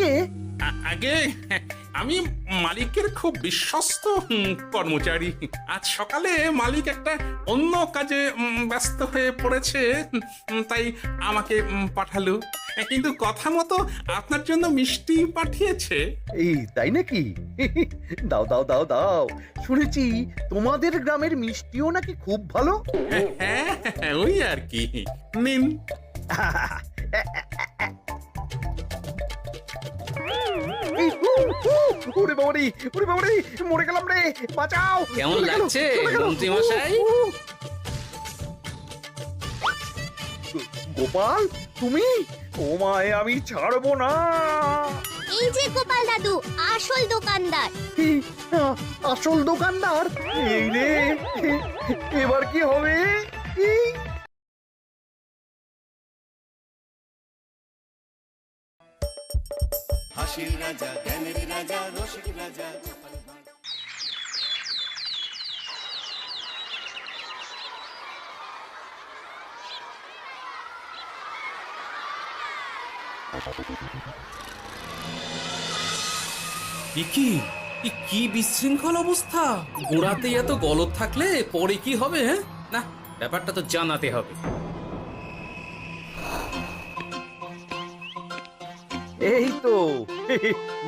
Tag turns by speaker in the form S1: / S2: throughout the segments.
S1: কে?
S2: আগে আমি মালিকের খুব বিশ্বস্ত কর্মচারী। আজ সকালে মালিক একটা অন্য কাজে ব্যস্ত হয়ে পড়েছে, তাই আমাকে পাঠালো। কিন্তু কথা মতো আপনার জন্য মিষ্টি পাঠিয়েছে।
S1: এই তাই নাকি? দাও দাও দাও দাও, শুনেছি তোমাদের গ্রামের মিষ্টিও নাকি খুব ভালো।
S2: হ্যাঁ, ওই আর কি। নিন।
S1: এই, ওরে বাবারে, ওরে বাবারে, মরে গেলাম রে, বাঁচাও!
S3: কেমন
S1: চলে গেল,
S3: লাগছে
S1: চলে গেল।
S3: মন্ত্রী মশাই?
S1: গোপাল, তুমি? ও মায়, আমি ছাড়বো না।
S4: এই যে গোপাল দাদু, আসল দোকানদার।
S1: এই, আসল দোকানদার? এই রে, এবার কি হবে? এই,
S5: হাসির রাজা, জ্ঞানের রাজা, রসিক রাজা।
S3: কি বিশৃঙ্খল অবস্থা! গোড়াতেই এত গলদ থাকলে পরে কি হবে? হ্যাঁ, না, ব্যাপারটা তো জানাতে হবে।
S1: এই তো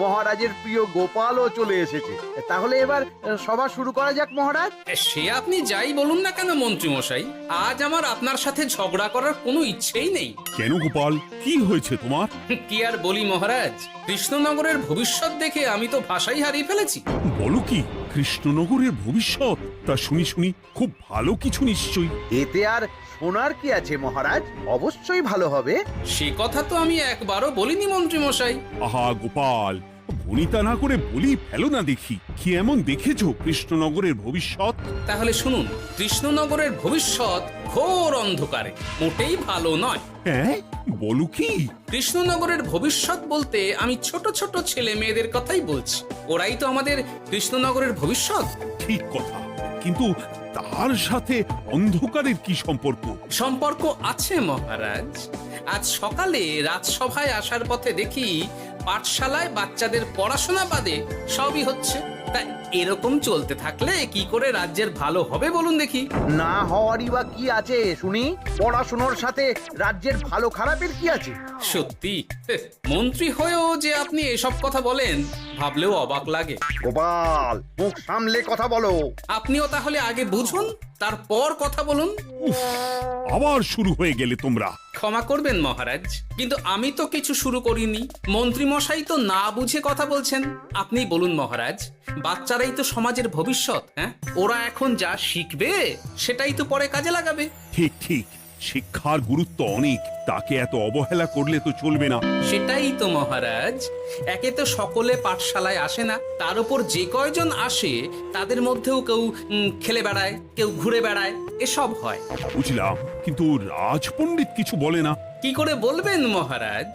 S1: মহারাজের প্রিয় গোপালও চলে এসেছে। তাহলে এবার সভা শুরু করা যাক মহারাজ।
S3: সে আপনি যাই বলুন না কেন মন্ত্রী মশাই, আজ আমার আপনার সাথে ঝগড়া করার কোনো ইচ্ছেই নেই।
S6: কেন গোপাল, কি হয়েছে তোমার?
S3: কি আর বলি মহারাজ, কৃষ্ণনগরের ভবিষ্যৎ দেখে আমি তো ভাষাই হারিয়ে ফেলেছি।
S6: বলো কি, কৃষ্ণনগরের ভবিষ্যৎ? তা শুনি শুনি, খুব ভালো কিছু নিশ্চয়ই।
S1: এতে আর শোনার কি আছে মহারাজ, অবশ্যই ভালো হবে।
S3: সে কথা তো আমি একবারও বলিনি মন্ত্রী মশাই।
S6: আহা গোপাল, ভনিতা না করে বলি ফেলো না দেখি, কি এমন দেখেছো কৃষ্ণনগরের ভবিষ্যৎ?
S3: তাহলে শুনুন, কৃষ্ণনগরের ভবিষ্যৎ ঘোর অন্ধকারে, মোটেই ভালো নয়।
S6: হ্যাঁ, বলো কি?
S3: কৃষ্ণনগরের ভবিষ্যৎ বলতে আমি ছোট ছোট ছেলে মেয়েদের কথাই বলছি। ওরাই তো আমাদের কৃষ্ণনগরের ভবিষ্যৎ।
S6: ঠিক কথা, কিন্তু তার সাথে অন্ধকারের কি সম্পর্ক?
S3: সম্পর্ক আছে মহারাজ। আজ সকালে রাজসভায় আসার পথে দেখি পাঠশালায় বাচ্চাদের পড়াশোনা বাদে সবই হচ্ছে। তা এরকম চলতে থাকলে কি করে রাজ্যের ভালো হবে বলুন দেখি?
S1: না হওয়ারই বা কি আছে শুনি? পড়াশোনার সাথে রাজ্যের ভালো খারাপের কি আছে?
S3: সত্যি, মন্ত্রী হয়েও যে আপনি এসব কথা বলেন ভাবলেও অবাক লাগে।
S1: গোপাল, মুখ সামলে কথা বলো।
S3: আপনিও তাহলে আগে বুঝুন, তারপর কথা বলুন।
S6: উফ, আবার শুরু হয়ে গেলে তোমরা।
S3: ক্ষমা করবেন মহারাজ, কিন্তু আমি তো কিছু শুরু করিনি। মন্ত্রী মশাই তো না বুঝে কথা বলছেন। আপনি বলুন মহারাজ, বাচ্চারাই তো সমাজের ভবিষ্যৎ। হ্যাঁ, ওরা এখন যা শিখবে সেটাই তো পরে কাজে লাগাবে।
S6: ঠিক ঠিক, শিক্ষার গুরুত্ব অনেক, তাকে এত অবহেলা করলে তো চলবে না।
S3: সেটাই তো মহারাজ, একে তো সকলে পাঠশালায় আসে না, তার উপর যে কয়জন আসে তাদের মধ্যেও কেউ খেলে বেড়ায়, কেউ ঘুরে বেড়ায়, এসব হয়।
S6: বুঝলাম, কিন্তু রাজপণ্ডিত কিছু বলে না।
S3: কি করে বলবেন মহারাজ,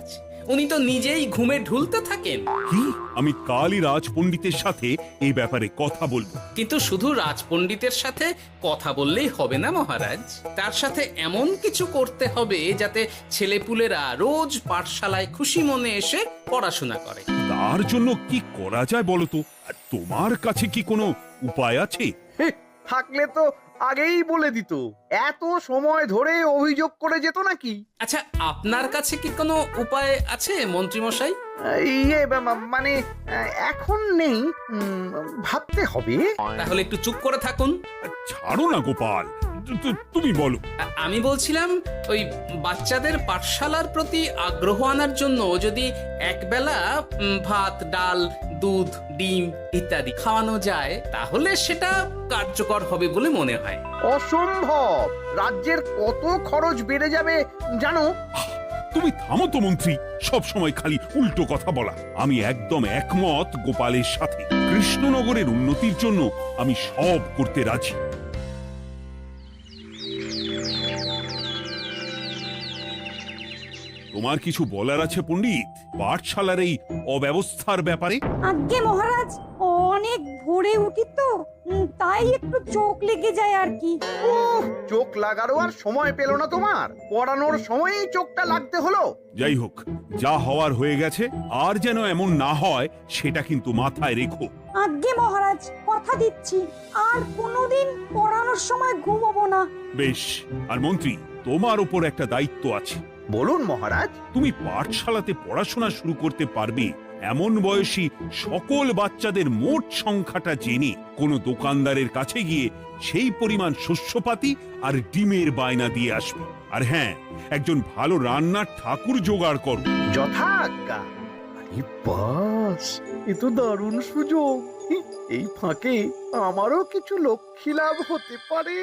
S3: উনি তো নিজেই ঘুমে ঢুলতে থাকেন।
S6: কি? আমি কালই রাজপণ্ডিতের সাথে এই ব্যাপারে কথা বলবো।
S3: কিন্তু শুধু রাজপণ্ডিতের সাথে কথা বললেই হবে না মহারাজ, তার সাথে এমন কিছু করতে হবে যাতে ছেলেপুলেরা রোজ পাঠশালায় খুশি মনে এসে পড়াশোনা করে।
S6: তার জন্য কি করা যায় বলো তো? আর তোমার কাছে কি কোনো উপায় আছে?
S1: থাকলে তো আগেই বলে দিত। এত সময় ধরে অভিযোগ করে যেত নাকি?
S3: আচ্ছা, আপনার কাছে কি কোনো উপায় আছে মন্ত্রী মশাই?
S1: ইয়ে মানে এখন নেই, ভাবতে হবে।
S3: তাহলে একটু চুপ করে থাকুন।
S6: ছাড়ো না গোপাল, তুমি বলো।
S3: আমি বলছিলাম, ওই বাচ্চাদের পাঠশালার প্রতি আগ্রহ আনার জন্য যদি একবেলা ভাত, ডাল, দুধ, ডিম ইত্যাদি খাওয়ানো যায় তাহলে সেটা কার্যকর হবে বলে মনে হয়।
S1: অসম্ভব! রাজ্যের কত খরচ বেড়ে যাবে জানো?
S6: তুমি থামো তো মন্ত্রী, সব সময় খালি উল্টো কথা বলা। আমি একদম একমত গোপালের সাথে। কৃষ্ণনগরের উন্নতির জন্য আমি সব করতে রাজি। তোমার কিছু বলার আছে পণ্ডিত পাঠশালার এই অব্যবস্থার ব্যাপারে?
S7: আজ্ঞে মহারাজ, অনেক ভোরে উঠি তো, তাই একটু চোখ লেগে যায় আর কি।
S1: উফ, চোখ লাগারও আর সময় পেল না তোমার, পড়ানোর সময়ই চোখটা লাগতে হলো।
S6: যাই হোক, যা হওয়ার হয়ে গেছে, আর যেন এমন না হয় সেটা কিন্তু মাথায় রেখো।
S7: আজ্ঞে মহারাজ, কথা দিচ্ছি আর কোনোদিন পড়ানোর সময় ঘুমাবো না।
S6: বেশ, আর মন্ত্রী, তোমার উপর একটা দায়িত্ব আছে।
S1: বলুন মহারাজ।
S6: তুমি পাঠশালাতে পড়াশোনা শুরু করতে পারবে এমন বয়সী সকল বাচ্চাদের মোট সংখ্যাটা জেনে কোনো দোকানদারের কাছে গিয়ে সেই পরিমাণ শস্যপাতি আর ডিমের বায়না দিয়ে আসবে। আর হ্যাঁ, একজন ভালো রান্নার ঠাকুর জোগাড় করো।
S1: যথাজ্ঞা। আরে বাস, এ তো দারুণ সুযোগ। এই ফাঁকে আমারও কিছু লক্ষ্মী লাভ হতে পারে।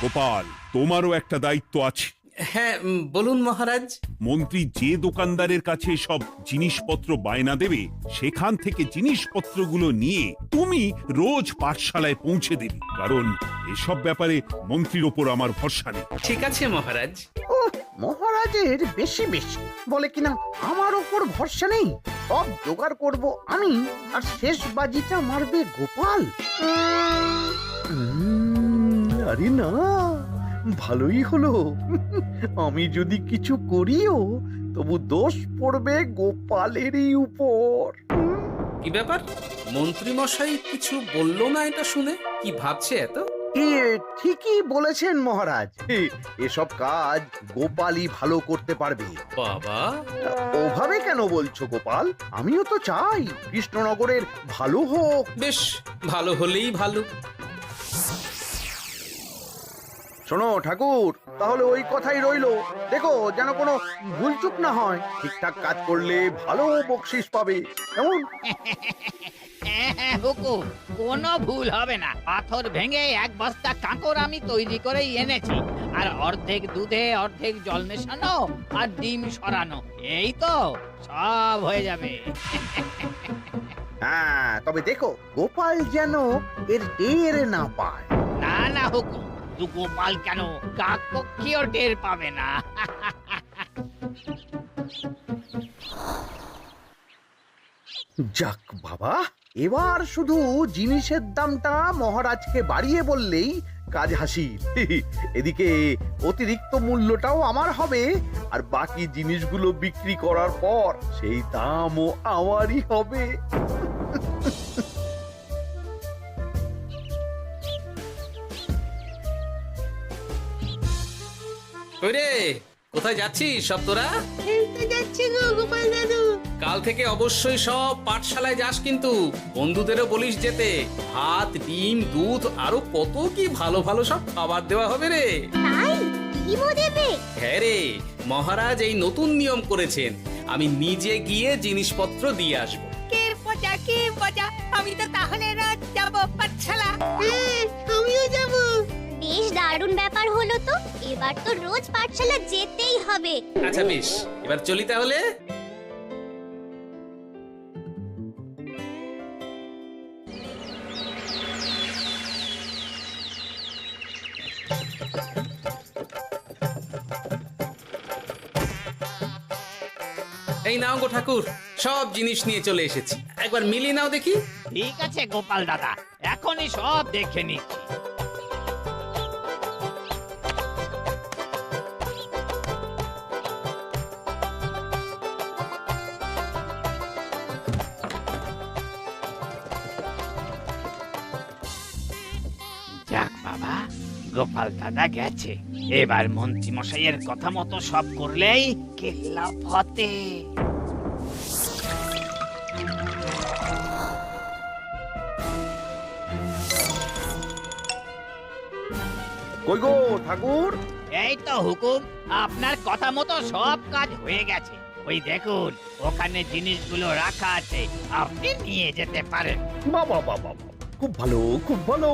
S6: গোপাল, তোমারও একটা দায়িত্ব আছে।
S3: হ্যাঁ, বলুন মহারাজ।
S6: মন্ত্রী যে দোকানদারের কাছে সব জিনিসপত্র বায়না দেবে সেখান থেকে জিনিসপত্রগুলো নিয়ে তুমি রোজ পাঠশালায় পৌঁছে দেবে, কারণ এসব ব্যাপারে মন্ত্রীর ওপর আমার ভরসা নেই।
S3: ঠিক আছে মহারাজ।
S1: ও মহারাজের বেশি বেশি বলে কিনা আমার ওপর ভরসা নেই। সব জোগাড় করব আমি, আর শেষ বাজিটা মারবে গোপাল। আরে না, ভালোই হলো। আমি যদি কিছু করিও তবু দোষ পড়বে গোপালেরই উপর।
S3: কি ব্যাপার, মন্ত্রী মশাই কিছু বললো না? এটা শুনে কি ভাবছে এত?
S1: ঠিকই বলেছেন মহারাজ, এসব কাজ গোপালই ভালো করতে পারবে।
S3: বাবা,
S1: ওভাবে কেন বলছো গোপাল? আমিও তো চাই কৃষ্ণনগরের ভালো হোক।
S3: বেশ, ভালো হলেই ভালো।
S1: শোনো ঠাকুর, তাহলে ওই কথাই রইলো। দেখো যেন কোনো ভুলচুক না হয়। ঠিকঠাক কাজ করলে ভালো বকশিস পাবে, কেমন?
S8: হুকুম, কোনো ভুল হবে না। পাথর ভেঙে এক বস্তা কাঁকড় আমি তৈরি করেই এনেছি, আর অর্ধেক দুধে অর্ধেক জল মেশানো আর ডিম সরানো, এই তো সব হয়ে যাবে।
S1: হ্যাঁ, তবে দেখো গোপাল যেন এর টের না পায়।
S8: না না হুকুম, তু গোপাল কেন, কাকপক্ষীও টের পাবে না।
S1: যাক বাবা, এবার শুধু জিনিসের দামটা মহারাজকে বাড়িয়ে বললেই কাজ হাসিল। এদিকে অতিরিক্ত মূল্যটাও আমার হবে, আর বাকি জিনিসগুলো বিক্রি করার পর সেই দামও আমারই হবে।
S3: ওরে, কোথায় যাচ্ছিস সব তোরা?
S4: খেলতে যাচ্ছে গো গোপাল দাদু।
S3: কাল থেকে অবশ্যই সব পাঠশালায় যাস, কিন্তু বন্ধুদেরও বলিস যেতে। ভাত, ডিম, দুধ, আরো কত কি ভালো ভালো সব খাবার দেওয়া হবে রে।
S4: তাই ডিমও দেবে?
S3: হ্যাঁ রে, মহারাজ এই নতুন নিয়ম করেছেন। আমি নিজে গিয়ে জিনিসপত্র দিয়ে আসবো।
S8: কে মজা, আমি তো তাহলে রাত যাব পাঠশালা।
S4: আমিও যাব। বেশ দারুণ ব্যাপার হলো তো। এবার তো রোজ পাঠশালা যেতেই হবে।
S3: আচ্ছা বেশ, এবার চলি তাহলে। এই নাও গো ঠাকুর, সব জিনিস নিয়ে চলে এসেছি। একবার মিলিয়ে নাও দেখি।
S8: ঠিক আছে গোপাল দাদা, এখনই সব দেখে নিচ্ছি। যাক বাবা, গোপাল দাদা গেছে। এবার মন্ত্রী মশাইয়ের কথা মতো সব করলেই কেল্লা ফতে।
S1: কই গো ঠাকুর?
S8: এই তো হুকুম, আপনার কথা মতো সব কাজ হয়ে গেছে। ওই দেখুন, ওখানে জিনিসগুলো রাখা আছে, আপনি নিয়ে যেতে পারেন।
S1: বাবা বাবা, খুব ভালো, খুব ভালো।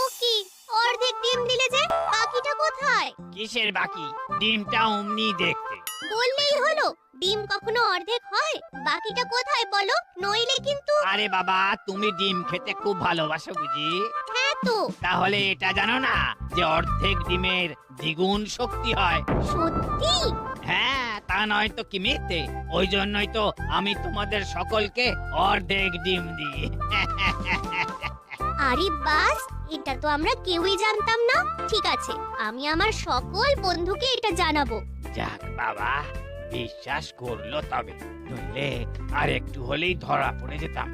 S4: ও কি, অর্ধেক ডিম দিলে যে? বাকিটা কোথায়?
S8: কিসের বাকি? ডিমটা অমনি দেখতে।
S4: বললেই হলো, ডিম কখনো অর্ধেক হয়? বাকিটা কোথায় বলো, নইলে কিন্তু।
S8: আরে বাবা, তুমি ডিম খেতে খুব ভালোবাসো বুঝি?
S4: হ্যাঁ তো।
S8: তাহলে এটা জানো না যে অর্ধেক ডিমের দ্বিগুণ শক্তি হয়?
S4: সত্যি?
S8: হ্যাঁ, তা নয় তো কি মিথ্যে? ওই জন্যই তো আমি তোমাদের সকলকে অর্ধেক ডিম দিই।
S4: আরে বাস, এটা তো আমরা কেউই জানতাম না। ঠিক আছে, আমি আমার সকল বন্ধুকে এটা জানাবো।
S8: যাক বাবা, বিশ্বাস করলো তবে, নইলে আর একটু হলেই ধরা পড়ে যেতাম।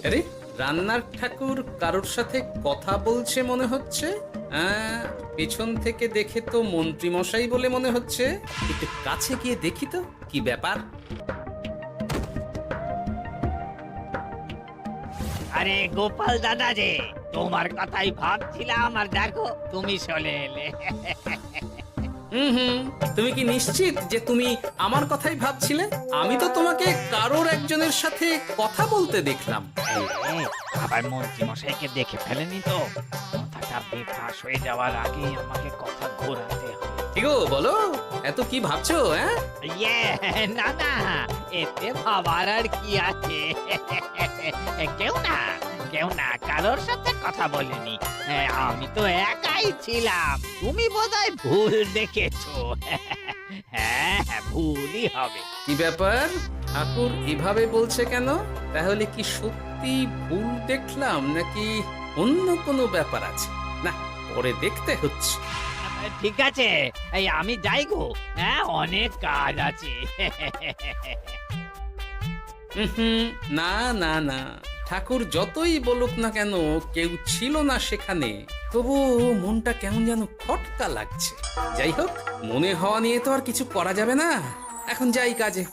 S3: আরে রান্নার ঠাকুর কারোর সাথে কথা বলছে মনে হচ্ছে। পেছন থেকে দেখে তো মন্ত্রী মশাই বলে মনে হচ্ছে। একটু কাছে গিয়ে দেখি তো কি ব্যাপার।
S8: আরে গোপাল দাদা যে, তোমার কথাই ভাবছিলাম, আর দেখো তুমি চলে এলে।
S3: হুম, তুমি কি নিশ্চিত যে তুমি আমার কথাই ভাবছিলে? আমি তো তোমাকে কারোর একজনের সাথে কথা বলতে দেখলাম।
S8: এই, আবার মন্ত্রী মশাইকে দেখে ফেলেনি তো? কথাটা বেফাঁস হয়ে যাওয়ার আগেই আমাকে কথা ঘোরাতে হবে।
S3: কি গো বলো, এত কি ভাবছো?
S8: ইয়ে, না না, এতে ভাবার আর কি আছে? কেউ না কারোর সাথে কথা বলিনি। আমি তো একাই ছিলাম। তুমি বোধহয় ভুল দেখেছো। হ্যাঁ, ভুলই হবে।
S3: কি ব্যাপার, ঠাকুর এভাবে বলছে কেন? তাহলে কি সত্যি ভুল দেখলাম, নাকি অন্য কোনো ব্যাপার আছে? না, পরে দেখতে হচ্ছে।
S8: ঠিক আছে, এই আমি যাই গো। হ্যাঁ, অনেক কাজ আছে।
S3: না না না, ঠাকুর যতই বলুক না কেন, কেউ ছিল না সেখানে, তবু মনটা কেমন যেন খটকা লাগছে। যাই হোক, মনে হওয়া নিয়ে তো আর কিছু করা যাবে না। এখন যাই কাজে।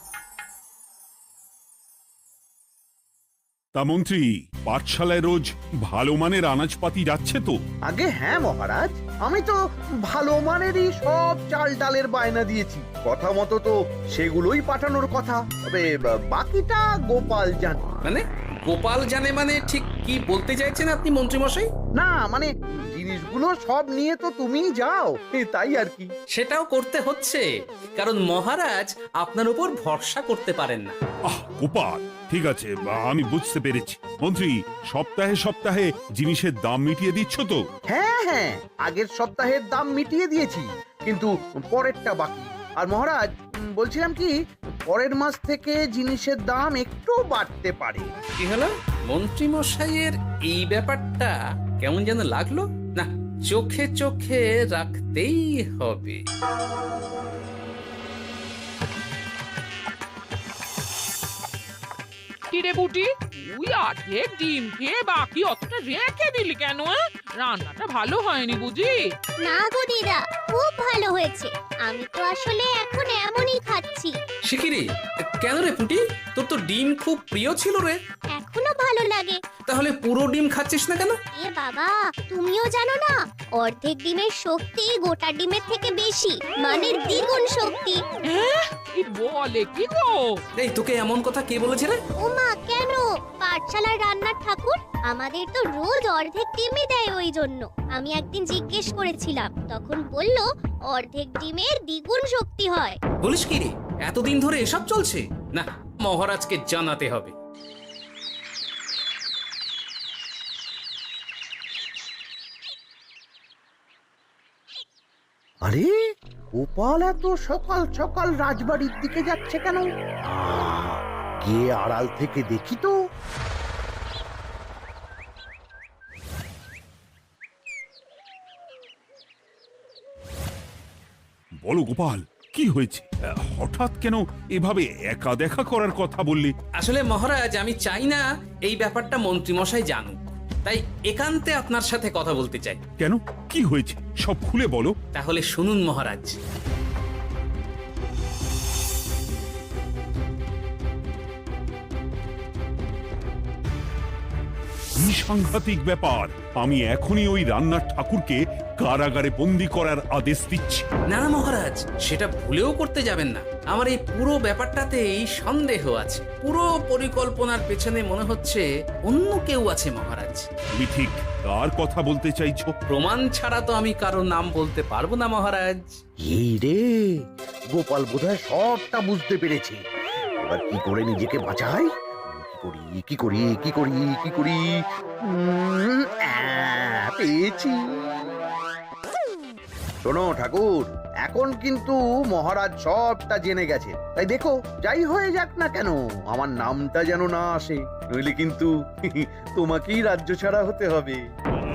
S6: তা মন্ত্রী, পাঠশালায় রোজ ভালো মানের আনাজপাতি যাচ্ছে তো?
S1: আগে হ্যাঁ মহারাজ, আমি তো ভালো মানেরই সব চাল ডালের বায়না দিয়েছি। কথা মতো তো সেগুলোই পাঠানোর কথা। তবে বাকিটা গোপাল জানে।
S3: মানে গোপাল জানে মানে ঠিক কি বলতে চাইছেন আপনি মন্ত্রী মশাই?
S1: না মানে জিনিসগুলো সব নিয়ে তো তুমিই যাও, তাই আর কি।
S3: সেটাও করতে হচ্ছে, কারণ মহারাজ আপনার উপর ভরসা করতে পারেন না।
S6: গোপাল, ঠিক আছে, আমি বুঝতে পেরেছি। মন্ত্রী, সপ্তাহে সপ্তাহে জিনিসের দাম মিটিয়ে দিচ্ছ তো?
S1: হ্যাঁ, আগের সপ্তাহের দাম মিটিয়ে দিয়েছি, কিন্তু পরেরটা বাকি। আর মহারাজ, বলছিলাম কি, পরের মাস থেকে জিনিসের দাম একটু বাড়তে পারে।
S3: কি হলো? মন্ত্রী মশাইয়ের এই ব্যাপারটা কেমন যেন লাগলো না, চোখে চোখে রাখতেই হবে।
S9: কিরে বুটি, তুই অর্ধেক ডিম খেয়ে বাকি অতটা রেখে দিলি কেন? রান্নাটা ভালো হয়নি বুঝি?
S4: না গো দিদা, খুব ভালো হয়েছে। আমি তো আসলে এখন এমনই খাচ্ছি।
S3: শিখিরি, কেন রে পুটি? তোর তো ডিম খুব প্রিয় ছিল রে।
S4: এখনো ভালো লাগে।
S3: তাহলে পুরো ডিম খাচ্ছিস না কেন?
S4: এ বাবা, তুমিও জানো না, অর্ধেক ডিমের শক্তি গোটা ডিমের থেকে বেশি, মানে দ্বিগুণ শক্তি।
S9: কি বলে কি গো?
S3: এই, তোকে এমন কথা কে বলেছে রে?
S4: ওমা, কেন? পাঠশালার রান্নার ঠাকুর আমাদের তো রোজ অর্ধেক ডিমই দেয়। ওই জন্য আমি একদিন জিজ্ঞেস করেছিলাম, তখন বলল অর্ধেক ডিমের দ্বিগুণ শক্তি হয়।
S3: বলিস কি রে, এতদিন ধরে এসব চলছে? না, মহারাজকে জানাতে হবে।
S1: আরে গোপাল এত সকাল সকাল রাজবাড়ির দিকে যাচ্ছে কেন? গিয়ে আড়াল থেকে দেখি তো।
S6: বলো গোপাল, কি হয়েছে? হঠাৎ কেন এভাবে একা দেখা করার কথা বললি?
S3: আসলে মহারাজ, আমি চাই না এই ব্যাপারটা মন্ত্রী মশাই জানুক, তাই একান্তে আপনার সাথে কথা বলতে চাই।
S6: কেন, কি হয়েছে সব খুলে বলো।
S3: তাহলে শুনুন মহারাজ।
S6: কি সাংঘাতিক ব্যাপার! আমি এখনই ওই রান্নার ঠাকুরকে কারাগারে বন্দি করার আদেশ দিচ্ছি।
S3: না না মহারাজ, সেটা ভুলেও করতে যাবেন না। আমার এই পুরো ব্যাপারটাতেই সন্দেহ আছে। পুরো পরিকল্পনার পেছনে মনে হচ্ছে অন্য কেউ আছে মহারাজ।
S6: তুমি ঠিক কার কথা বলতে চাইছো?
S3: প্রমাণ ছাড়া তো আমি কারো নাম বলতে পারবো না মহারাজ।
S1: এই রে, গোপাল বোধহয় সবটা বুঝতে পেরেছে। এবার কি করে নিজেকে বাঁচাই? কি করি? পেয়েছি। শোনো ঠাকুর, এখন কিন্তু মহারাজ সবটা জেনে গেছে। তাই দেখো, যাই হয়ে যাক না কেন, আমার নামটা যেন না আসে, নইলে কিন্তু তোমাকেই রাজ্য ছাড়া হতে হবে।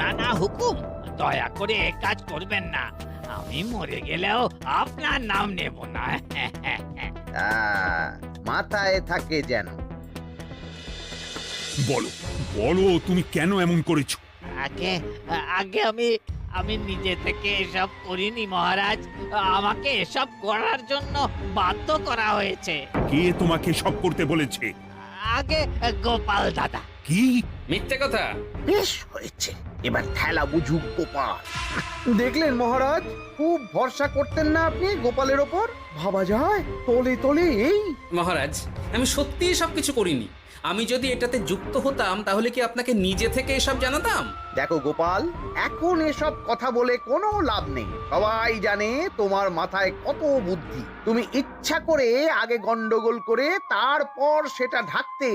S8: না না হুকুম, দয়া করে এ কাজ করবেন না। আমি মরে গেলেও আপনার নাম নেব না।
S1: মাথায় থাকে যেন।
S6: বলো বলো, তুমি কেন এমন করেছো?
S8: আগে আগে আমি নিজে থেকে এসব করিনি মহারাজ। আমাকে এসব করার জন্য বাধ্য করা হয়েছে।
S6: কে তোমাকে সব করতে বলেছে?
S8: আগে গোপাল দাদা।
S6: কি
S3: মিথ্যে কথা।
S1: বেশ হয়েছে, এবার ঠেলা বুঝুক গোপাল। দেখলেন মহারাজ, খুব ভরসা করতেন না আপনি গোপালের ওপর? ভাবা যায়, তলে তলে এই।
S3: মহারাজ, আমি সত্যিই সবকিছু করিনি। আমি যদি এটাতে যুক্ত হতাম তাহলে কি আপনাকে নিজে থেকে এসব জানাতাম?
S1: দেখো গোপাল, এখন এসব কথা বলে কোনো লাভ নেই। সবাই জানে তোমার মাথায় কত বুদ্ধি। তুমি ইচ্ছা করে আগে গন্ডগোল করে তারপর সেটা ঢাকতে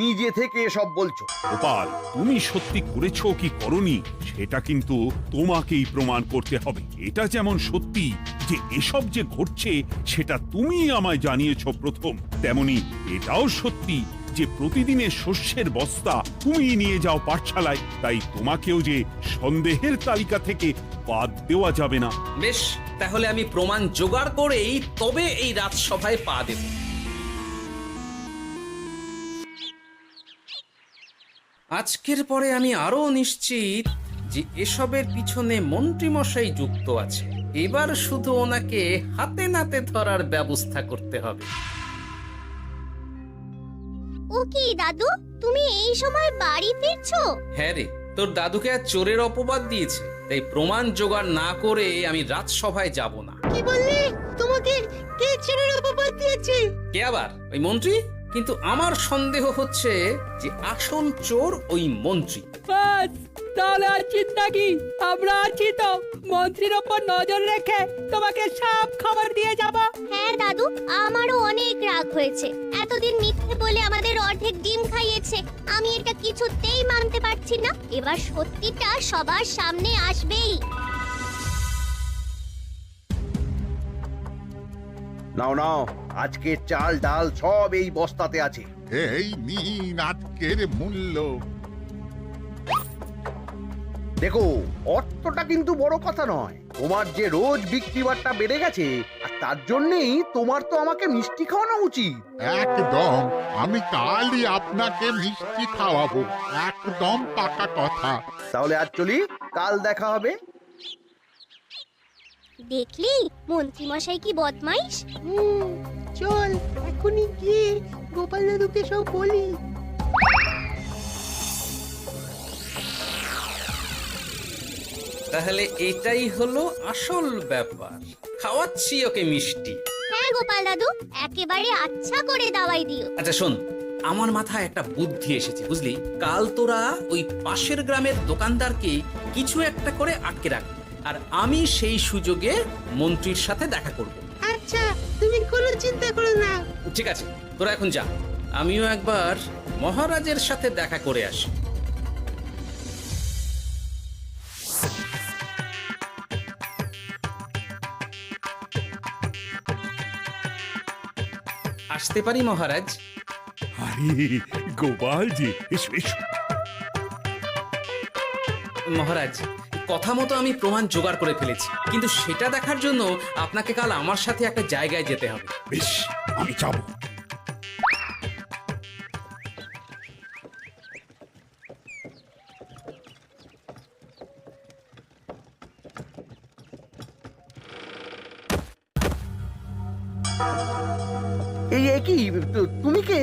S1: নিজে থেকে এসব বলছো।
S6: গোপাল, তুমি সত্যি করেছো কি করনি সেটা কিন্তু তোমাকেই প্রমাণ করতে হবে। এটা যেমন সত্যি যে এসব যে ঘটছে সেটা তুমি আমায় জানিয়েছো প্রথম, তেমনি এটাও সত্যি যে প্রতিদিনের শস্যের বস্তা তুমি নিয়ে যাও পাঠশালায়। তাই তোমাকেও যে সন্দেহের তালিকা থেকে বাদ দেওয়া যাবে না।
S3: বেশ, তাহলে আমি প্রমাণ জোগাড় করেই তবে এই রাজসভায় পা দেব। আজকের পরে আমি আরো নিশ্চিত যে এসবের পিছনে মন্ত্রীমশাই যুক্ত আছে। এবার শুধু ওনাকে হাতে নাতে ধরার ব্যবস্থা করতে হবে।
S4: ও কি দাদু, তুমি এই সময় বাড়ি ফিরছো?
S3: হ্যাঁ রে, তোর দাদুকে আর চোরের অপবাদ দিয়েছে, তাই প্রমাণ জোগাড় না করে আমি রাজসভায় যাব না।
S4: কি বললি? তোমাকে কে চোরের অপবাদ দিয়েছে?
S3: কে আবার? ওই মন্ত্রী। কিন্তু আমার সন্দেহ হচ্ছে যে আসল চোর ওই মন্ত্রী।
S7: বাস, তাহলে আর চিন্তা কি? আমরা আছি তো, মন্ত্রীর ওপর নজর রেখে তোমাকে সব খবর দিয়ে যাব।
S4: হ্যাঁ দাদু, আমারও অনেক রাগ হয়েছে। এতদিন মিথ্যে বলে আমাদের অর্ধেক ডিম খাইয়েছে। আমি এটা কিছুতেই মানতে পারছি না। এবার সত্যিটা সবার সামনে আসবেই।
S1: নাও নাও, আজকের চাল ডাল সব এই বস্তাতে আছে।
S10: এই নিন আজকের মূল্য।
S1: দেখো, অর্থটা কিন্তু বড় কথা নয়। তোমার যে রোজ বিক্রি বাট্টা বেড়ে গেছে, আর তার জন্যই তোমার তো আমাকে মিষ্টি খাওয়ানো উচিত।
S10: একদম, আমি কালই আপনাকে মিষ্টি খাওয়াবো, একদম পাকা কথা।
S1: তাহলে আজ চলি, কাল দেখা হবে।
S4: দেখলি মন্ত্রী মশাই কি বদমাইশ।
S11: চল এখনই গিয়ে গোপাল দাদুকে সব বলি।
S3: তাহলে এটাই হলো আসল ব্যাপার। খাওয়াচ্ছি ওকে মিষ্টি।
S4: হ্যাঁ গোপাল দাদু, একেবারে আচ্ছা করে দাওয়াই দিও।
S3: আচ্ছা শোন, আমার মাথায় একটা বুদ্ধি এসেছে বুঝলি। কাল তোরা ওই পাশের গ্রামের দোকানদারকে কিছু একটা করে আটকে রাখ, আর আমি সেই সুযোগে মন্ত্রীর সাথে দেখা করব।
S11: আচ্ছা, তুমি কোনো চিন্তা করো না।
S3: ঠিক আছে, তোরা এখন যা, আমিও একবার মহারাজের সাথে দেখা করে আসি। আসতে পারি মহারাজ?
S6: আরে গোপাল জি, এসো এসো।
S3: মহারাজ, কথা মতো আমি প্রমাণ জোগাড় করে ফেলেছি, কিন্তু সেটা দেখার জন্য আপনাকে কাল আমার সাথে একটা জায়গায় যেতে হবে।
S6: বেশ, আমি যাবো।
S1: এই কি, তুমি কে?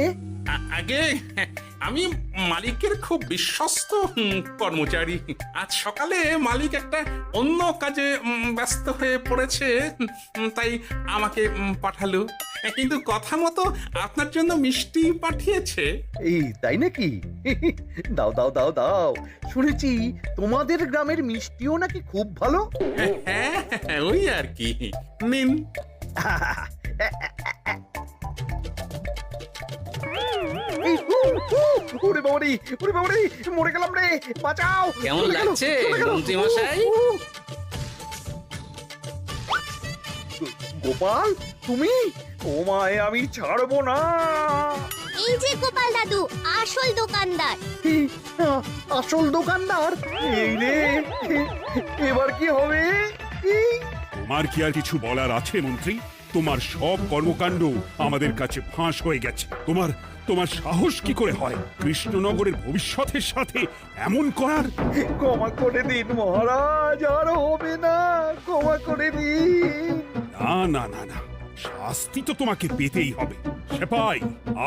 S2: আগে আমি মালিকের খুব বিশ্বস্ত কর্মচারী। আজ সকালে মালিক একটা অন্য কাজে ব্যস্ত হয়ে পড়েছে, তাই আমাকে পাঠালো। কিন্তু কথা মতো আপনার জন্য মিষ্টি পাঠিয়েছে।
S1: এই তাই নাকি? দাও দাও দাও দাও, শুনেছি তোমাদের গ্রামের মিষ্টিও নাকি খুব ভালো।
S2: হ্যাঁ, ওই আর কি। নিন।
S1: এই, ওরে বাবারে, ওরে বাবারে, মরে গেলাম রে, বাঁচাও।
S3: কেমন
S1: চলে গেল,
S3: লাগছে
S1: চলে গেল।
S3: মন্ত্রী মশাই?
S1: গোপাল, তুমি? তোমায় আমি ছাড়বো না।
S4: এই যে গোপাল দাদু, আসল দোকানদার।
S1: এই, আসল দোকানদার? এই রে, এবার কি হবে? এই,
S6: আমার কি আর কিছু বলার আছে মন্ত্রী? তোমার সব কর্মকাণ্ড আমাদের কাছে ফাঁস হয়ে গেছে। তোমার সাহস কি করে হয় কৃষ্ণনগরের ভবিষ্যতের সাথে এমন করার?
S1: ক্ষমা করে দিন মহারাজ, আর হবে না, ক্ষমা করে দিন।
S6: না না না না, শাস্তি তো তোমাকে পেতেই হবে। সেপাই,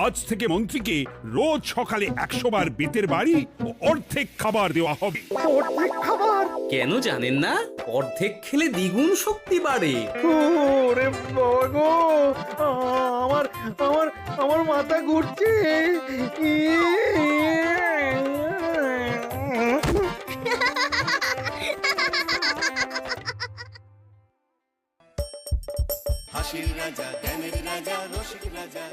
S6: আজ থেকে মন্ত্রীকে রোজ সকালে 100 বার বেতের বাড়ি ও অর্ধেক খাবার দেওয়া হবে।
S1: অর্ধেক খাবার?
S3: কেন জানেন না? অর্ধেক খেলে দ্বিগুণ শক্তি বাড়ে।
S1: ওরে বাবা গো, আমার আমার আমার মাথা ঘুরছে।
S5: হাসির রাজা জ্ঞানের রাজা রসিক রাজা